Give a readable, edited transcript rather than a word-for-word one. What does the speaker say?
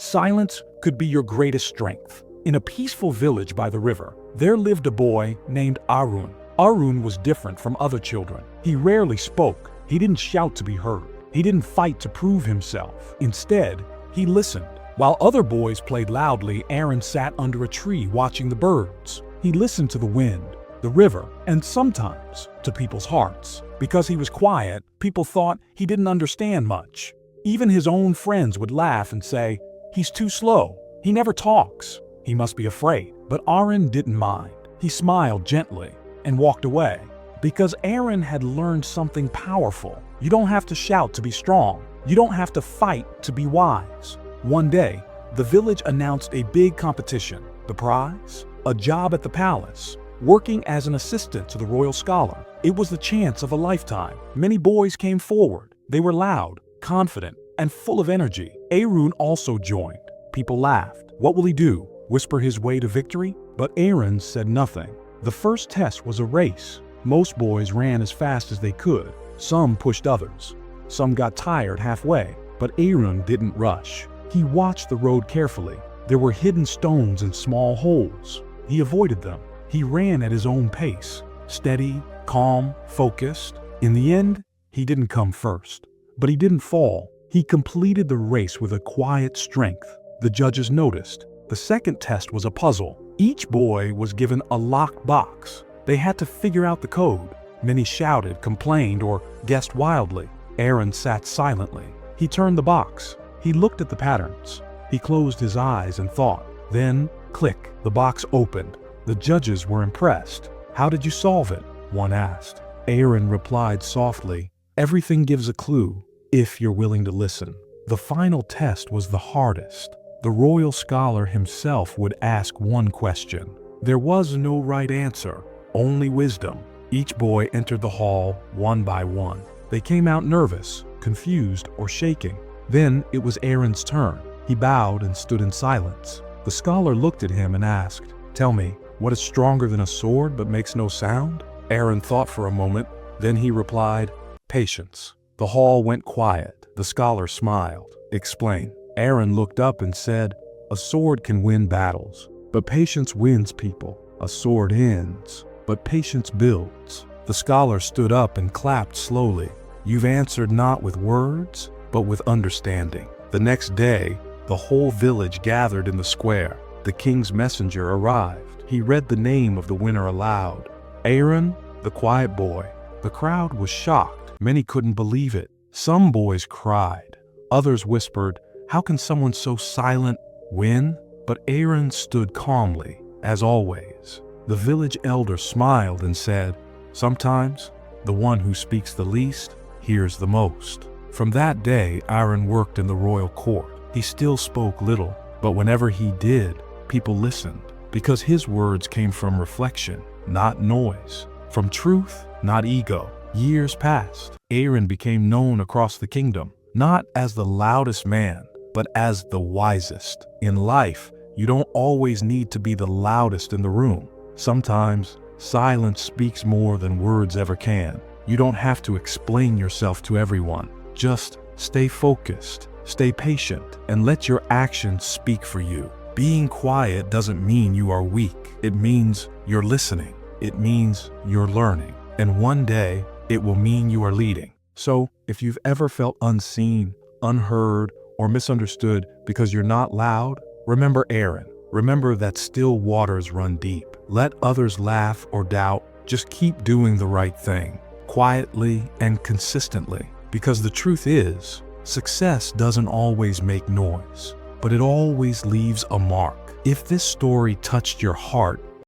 Silence could be your greatest strength. In a peaceful village by the river, there lived a boy named Arun. Arun was different from other children. He rarely spoke. He didn't shout to be heard. He didn't fight to prove himself. Instead, he listened. While other boys played loudly, Arun sat under a tree watching the birds. He listened to the wind, the river, and sometimes to people's hearts. Because he was quiet, people thought he didn't understand much. Even his own friends would laugh and say, "He's too slow. He never talks. He must be afraid." But Arun didn't mind. He smiled gently and walked away. Because Arun had learned something powerful. You don't have to shout to be strong. You don't have to fight to be wise. One day, the village announced a big competition. The prize? A job at the palace, working as an assistant to the royal scholar. It was the chance of a lifetime. Many boys came forward. They were loud, confident, and full of energy. Arun also joined. People laughed. What will he do? Whisper his way to victory? But Arun said nothing. The first test was a race. Most boys ran as fast as they could. Some pushed others. Some got tired halfway. But Arun didn't rush. He watched the road carefully. There were hidden stones and small holes. He avoided them. He ran at his own pace. Steady, calm, focused. In the end, he didn't come first. But he didn't fall. He completed the race with a quiet strength. The judges noticed. The second test was a puzzle. Each boy was given a locked box. They had to figure out the code. Many shouted, complained, or guessed wildly. Arun sat silently. He turned the box. He looked at the patterns. He closed his eyes and thought. Then, click, the box opened. The judges were impressed. "How did you solve it?" one asked. Arun replied softly, "Everything gives a clue, if you're willing to listen." The final test was the hardest. The royal scholar himself would ask one question. There was no right answer, only wisdom. Each boy entered the hall one by one. They came out nervous, confused, or shaking. Then it was Arun's turn. He bowed and stood in silence. The scholar looked at him and asked, "Tell me, what is stronger than a sword but makes no sound?" Arun thought for a moment. Then he replied, "Patience." The hall went quiet. The scholar smiled. "Explain." Arun looked up and said, "A sword can win battles, but patience wins people. A sword ends, but patience builds." The scholar stood up and clapped slowly. "You've answered not with words, but with understanding." The next day, the whole village gathered in the square. The king's messenger arrived. He read the name of the winner aloud. Arun, the quiet boy. The crowd was shocked. Many couldn't believe it. Some boys cried. Others whispered, "How can someone so silent win?" But Arun stood calmly, as always. The village elder smiled and said, "Sometimes, the one who speaks the least hears the most." From that day, Arun worked in the royal court. He still spoke little, but whenever he did, people listened. Because his words came from reflection, not noise. From truth, not ego. Years passed. Arun became known across the kingdom, not as the loudest man, but as the wisest. In life, you don't always need to be the loudest in the room. Sometimes, silence speaks more than words ever can. You don't have to explain yourself to everyone. Just stay focused, stay patient, and let your actions speak for you. Being quiet doesn't mean you are weak. It means you're listening. It means you're learning. And one day, it will mean you are leading. So, if you've ever felt unseen, unheard, or misunderstood because you're not loud, remember Arun. Remember that still waters run deep. Let others laugh or doubt. Just keep doing the right thing, quietly and consistently. Because the truth is, success doesn't always make noise, but it always leaves a mark. If this story touched your heart,